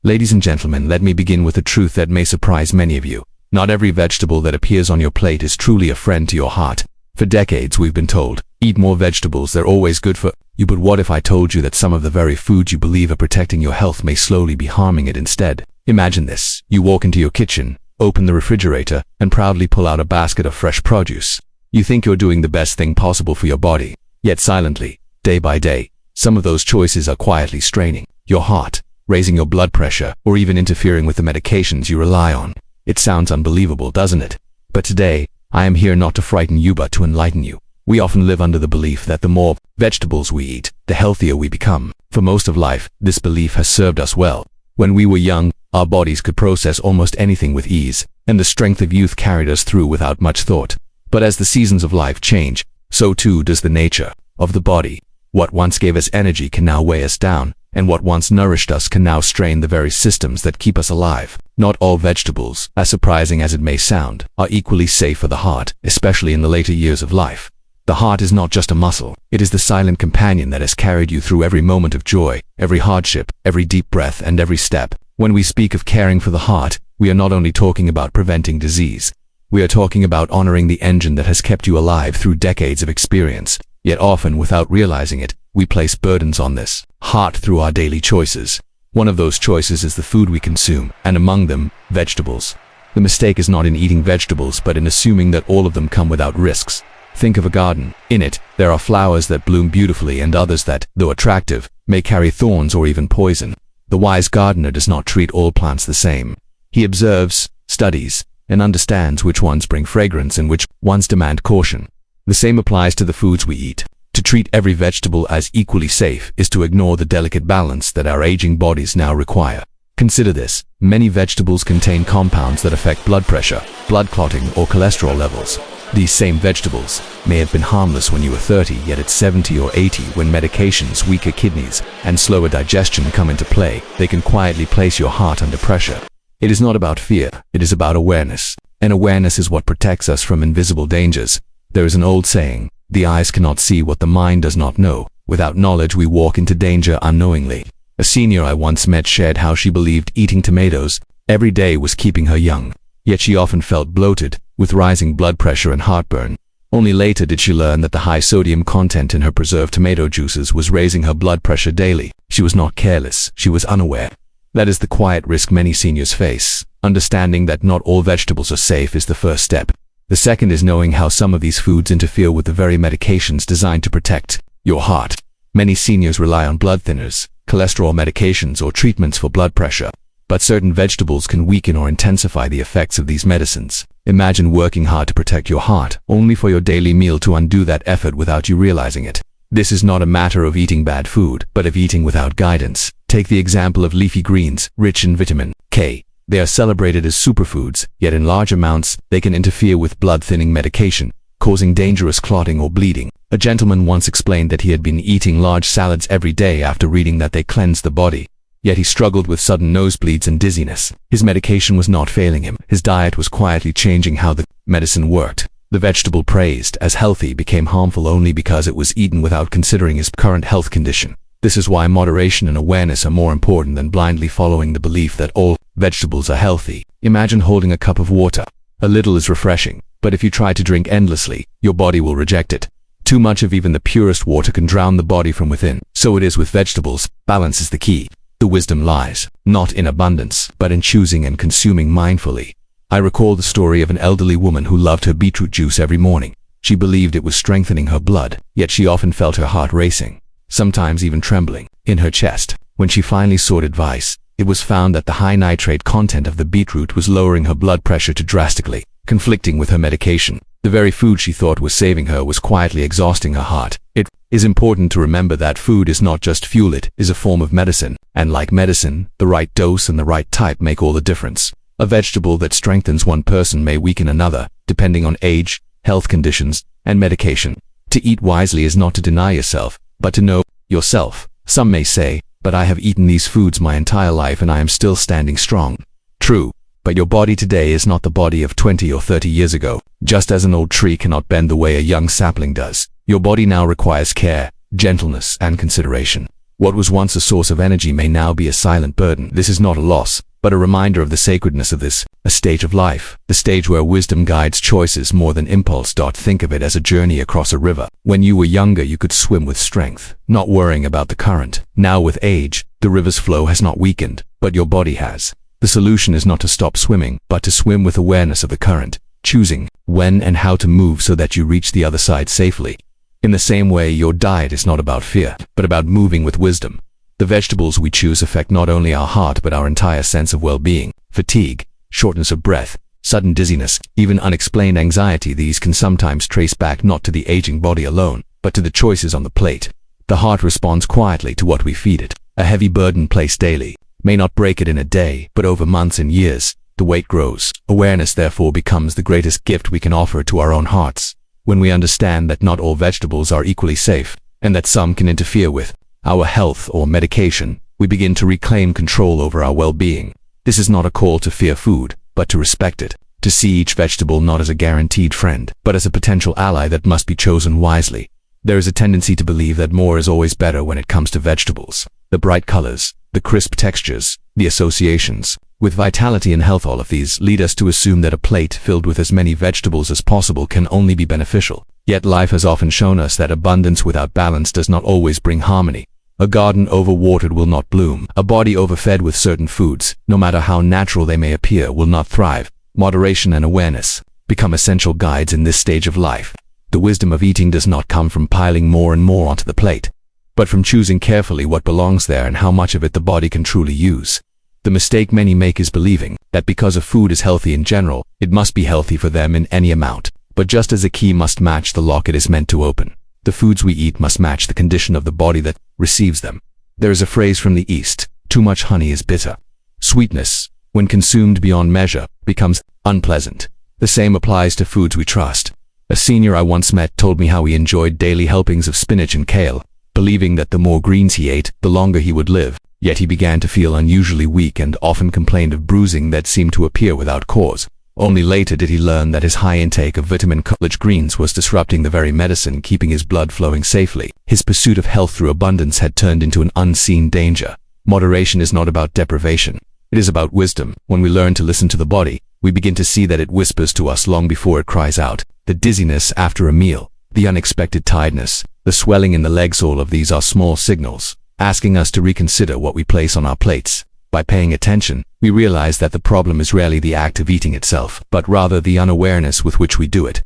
Ladies and gentlemen, let me begin with a truth that may surprise many of you. Not every vegetable that appears on your plate is truly a friend to your heart. For decades we've been told, eat more vegetables, they're always good for you. But what if I told you that some of the very foods you believe are protecting your health may slowly be harming it instead? Imagine this. You walk into your kitchen, open the refrigerator, and proudly pull out a basket of fresh produce. You think you're doing the best thing possible for your body. Yet silently, day by day, some of those choices are quietly straining your heart, raising your blood pressure, or even interfering with the medications you rely on. It sounds unbelievable, doesn't it? But today, I am here not to frighten you but to enlighten you. We often live under the belief that the more vegetables we eat, the healthier we become. For most of life, this belief has served us well. When we were young, our bodies could process almost anything with ease, and the strength of youth carried us through without much thought. But as the seasons of life change, so too does the nature of the body. What once gave us energy can now weigh us down, and what once nourished us can now strain the very systems that keep us alive. Not all vegetables, as surprising as it may sound, are equally safe for the heart, especially in the later years of life. The heart is not just a muscle, it is the silent companion that has carried you through every moment of joy, every hardship, every deep breath, and every step. When we speak of caring for the heart, we are not only talking about preventing disease. We are talking about honoring the engine that has kept you alive through decades of experience. Yet often, without realizing it, we place burdens on this heart through our daily choices. One of those choices is the food we consume, and among them, vegetables. The mistake is not in eating vegetables, but in assuming that all of them come without risks. Think of a garden. In it, there are flowers that bloom beautifully and others that, though attractive, may carry thorns or even poison. The wise gardener does not treat all plants the same. He observes, studies, and understands which ones bring fragrance and which ones demand caution. The same applies to the foods we eat. To treat every vegetable as equally safe is to ignore the delicate balance that our aging bodies now require. Consider this. Many vegetables contain compounds that affect blood pressure, blood clotting, or cholesterol levels. These same vegetables may have been harmless when you were 30, yet at 70 or 80, when medications, weaker kidneys, and slower digestion come into play, they can quietly place your heart under pressure. It is not about fear, it is about awareness. And awareness is what protects us from invisible dangers. There is an old saying, the eyes cannot see what the mind does not know. Without knowledge, we walk into danger unknowingly. A senior I once met shared how she believed eating tomatoes every day was keeping her young. Yet she often felt bloated, with rising blood pressure and heartburn. Only later did she learn that the high sodium content in her preserved tomato juices was raising her blood pressure daily. She was not careless, she was unaware. That is the quiet risk many seniors face. Understanding that not all vegetables are safe is the first step. The second is knowing how some of these foods interfere with the very medications designed to protect your heart. Many seniors rely on blood thinners, cholesterol medications, or treatments for blood pressure. But certain vegetables can weaken or intensify the effects of these medicines. Imagine working hard to protect your heart, only for your daily meal to undo that effort without you realizing it. This is not a matter of eating bad food, but of eating without guidance. Take the example of leafy greens, rich in vitamin K. They are celebrated as superfoods, yet in large amounts, they can interfere with blood-thinning medication, causing dangerous clotting or bleeding. A gentleman once explained that he had been eating large salads every day after reading that they cleanse the body. Yet he struggled with sudden nosebleeds and dizziness. His medication was not failing him. His diet was quietly changing how the medicine worked. The vegetable praised as healthy became harmful only because it was eaten without considering his current health condition. This is why moderation and awareness are more important than blindly following the belief that all vegetables are healthy. Imagine holding a cup of water. A little is refreshing, but if you try to drink endlessly, your body will reject it. Too much of even the purest water can drown the body from within. So it is with vegetables. Balance is the key. The wisdom lies, not in abundance, but in choosing and consuming mindfully. I recall the story of an elderly woman who loved her beetroot juice every morning. She believed it was strengthening her blood, yet she often felt her heart racing, sometimes even trembling, in her chest. When she finally sought advice, it was found that the high nitrate content of the beetroot was lowering her blood pressure too drastically, conflicting with her medication. The very food she thought was saving her was quietly exhausting her heart. It is important to remember that food is not just fuel, it is a form of medicine. And like medicine, the right dose and the right type make all the difference. A vegetable that strengthens one person may weaken another, depending on age, health conditions, and medication. To eat wisely is not to deny yourself, but to know yourself. Some may say, but I have eaten these foods my entire life and I am still standing strong. True, but your body today is not the body of 20 or 30 years ago. Just as an old tree cannot bend the way a young sapling does, your body now requires care, gentleness, and consideration. What was once a source of energy may now be a silent burden. This is not a loss, but a reminder of the sacredness of this, a stage of life, the stage where wisdom guides choices more than impulse. Think of it as a journey across a river. When you were younger, you could swim with strength, not worrying about the current. Now with age, the river's flow has not weakened, but your body has. The solution is not to stop swimming, but to swim with awareness of the current, choosing when and how to move so that you reach the other side safely. In the same way, your diet is not about fear, but about moving with wisdom. The vegetables we choose affect not only our heart but our entire sense of well-being. Fatigue, shortness of breath, sudden dizziness, even unexplained anxiety, these can sometimes trace back not to the aging body alone, but to the choices on the plate. The heart responds quietly to what we feed it. A heavy burden placed daily may not break it in a day, but over months and years, the weight grows. Awareness therefore becomes the greatest gift we can offer to our own hearts. When we understand that not all vegetables are equally safe, and that some can interfere with our health or medication, we begin to reclaim control over our well-being. This is not a call to fear food, but to respect it, to see each vegetable not as a guaranteed friend, but as a potential ally that must be chosen wisely. There is a tendency to believe that more is always better when it comes to vegetables. The bright colors, the crisp textures, the associations with vitality and health, all of these lead us to assume that a plate filled with as many vegetables as possible can only be beneficial. Yet life has often shown us that abundance without balance does not always bring harmony. A garden overwatered will not bloom. A body overfed with certain foods, no matter how natural they may appear, will not thrive. Moderation and awareness become essential guides in this stage of life. The wisdom of eating does not come from piling more and more onto the plate, but from choosing carefully what belongs there and how much of it the body can truly use. The mistake many make is believing that because a food is healthy in general, it must be healthy for them in any amount. But just as a key must match the lock it is meant to open, the foods we eat must match the condition of the body that receives them. There is a phrase from the East: too much honey is bitter. Sweetness, when consumed beyond measure, becomes unpleasant. The same applies to foods we trust. A senior I once met told me how he enjoyed daily helpings of spinach and kale, believing that the more greens he ate, the longer he would live. Yet he began to feel unusually weak and often complained of bruising that seemed to appear without cause. Only later did he learn that his high intake of vitamin-rich greens was disrupting the very medicine keeping his blood flowing safely. His pursuit of health through abundance had turned into an unseen danger. Moderation is not about deprivation. It is about wisdom. When we learn to listen to the body, we begin to see that it whispers to us long before it cries out. The dizziness after a meal, the unexpected tiredness, the swelling in the legs, all of these are small signals, asking us to reconsider what we place on our plates. By paying attention, we realize that the problem is rarely the act of eating itself, but rather the unawareness with which we do it.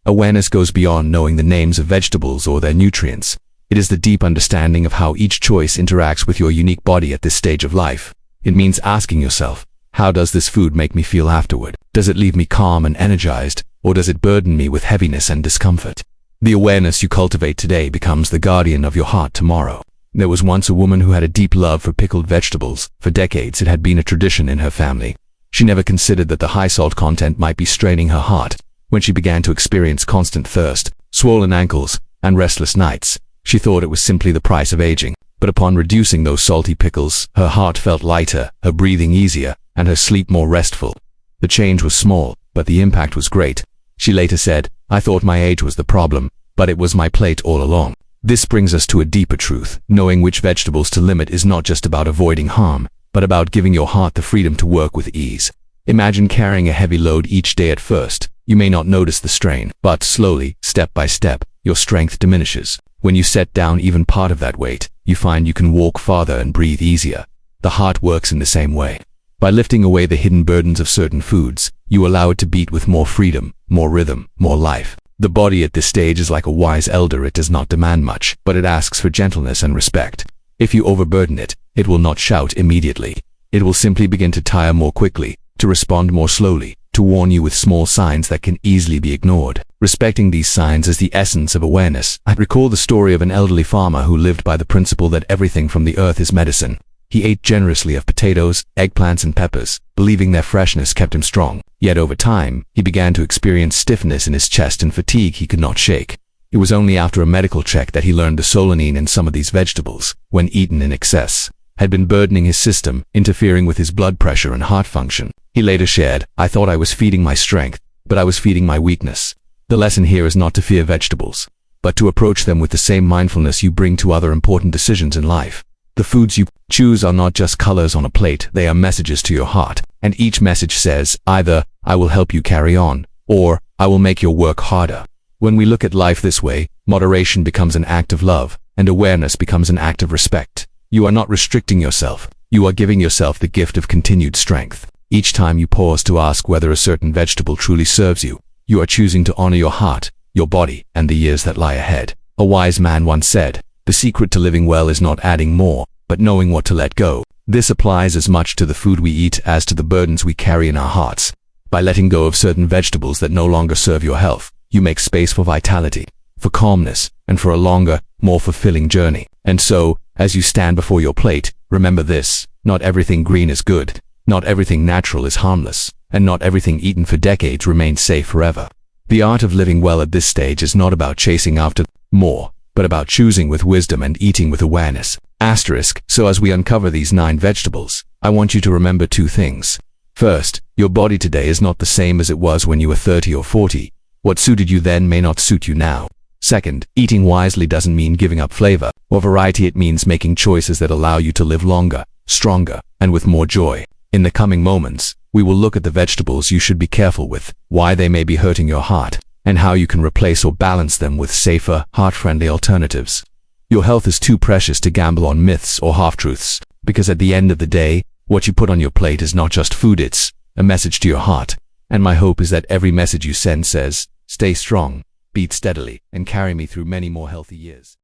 Awareness goes beyond knowing the names of vegetables or their nutrients. It is the deep understanding of how each choice interacts with your unique body at this stage of life. It means asking yourself, how does this food make me feel afterward? Does it leave me calm and energized, or does it burden me with heaviness and discomfort? The awareness you cultivate today becomes the guardian of your heart tomorrow. There was once a woman who had a deep love for pickled vegetables. For decades it had been a tradition in her family. She never considered that the high salt content might be straining her heart. When she began to experience constant thirst, swollen ankles, and restless nights, she thought it was simply the price of aging. But upon reducing those salty pickles, her heart felt lighter, her breathing easier, and her sleep more restful. The change was small, but the impact was great. She later said, "I thought my age was the problem, but it was my plate all along." This brings us to a deeper truth. Knowing which vegetables to limit is not just about avoiding harm, but about giving your heart the freedom to work with ease. Imagine carrying a heavy load each day. At first, you may not notice the strain, but slowly, step by step, your strength diminishes. When you set down even part of that weight, you find you can walk farther and breathe easier. The heart works in the same way. By lifting away the hidden burdens of certain foods, you allow it to beat with more freedom, more rhythm, more life. The body at this stage is like a wise elder. It does not demand much, but it asks for gentleness and respect. If you overburden it, it will not shout immediately. It will simply begin to tire more quickly, to respond more slowly, to warn you with small signs that can easily be ignored. Respecting these signs is the essence of awareness. I recall the story of an elderly farmer who lived by the principle that everything from the earth is medicine. He ate generously of potatoes, eggplants, and peppers, believing their freshness kept him strong. Yet over time, he began to experience stiffness in his chest and fatigue he could not shake. It was only after a medical check that he learned the solanine in some of these vegetables, when eaten in excess, had been burdening his system, interfering with his blood pressure and heart function. He later shared, "I thought I was feeding my strength, but I was feeding my weakness." The lesson here is not to fear vegetables, but to approach them with the same mindfulness you bring to other important decisions in life. The foods you choose are not just colors on a plate, they are messages to your heart. And each message says either, I will help you carry on, or I will make your work harder. When we look at life this way, moderation becomes an act of love, and awareness becomes an act of respect. You are not restricting yourself. You are giving yourself the gift of continued strength. Each time you pause to ask whether a certain vegetable truly serves you, you are choosing to honor your heart, your body, and the years that lie ahead. A wise man once said, the secret to living well is not adding more, but knowing what to let go. This applies as much to the food we eat as to the burdens we carry in our hearts. By letting go of certain vegetables that no longer serve your health, you make space for vitality, for calmness, and for a longer, more fulfilling journey. And so, as you stand before your plate, remember this: not everything green is good, not everything natural is harmless, and not everything eaten for decades remains safe forever. The art of living well at this stage is not about chasing after more, but about choosing with wisdom and eating with awareness. So as we uncover these 9 vegetables, I want you to remember 2 things. First, your body today is not the same as it was when you were 30 or 40. What suited you then may not suit you now. Second, eating wisely doesn't mean giving up flavor or variety. It means making choices that allow you to live longer, stronger, and with more joy. In the coming moments, we will look at the vegetables you should be careful with, why they may be hurting your heart, and how you can replace or balance them with safer, heart-friendly alternatives. Your health is too precious to gamble on myths or half-truths, because at the end of the day, what you put on your plate is not just food, it's a message to your heart. And my hope is that every message you send says, stay strong, beat steadily, and carry me through many more healthy years.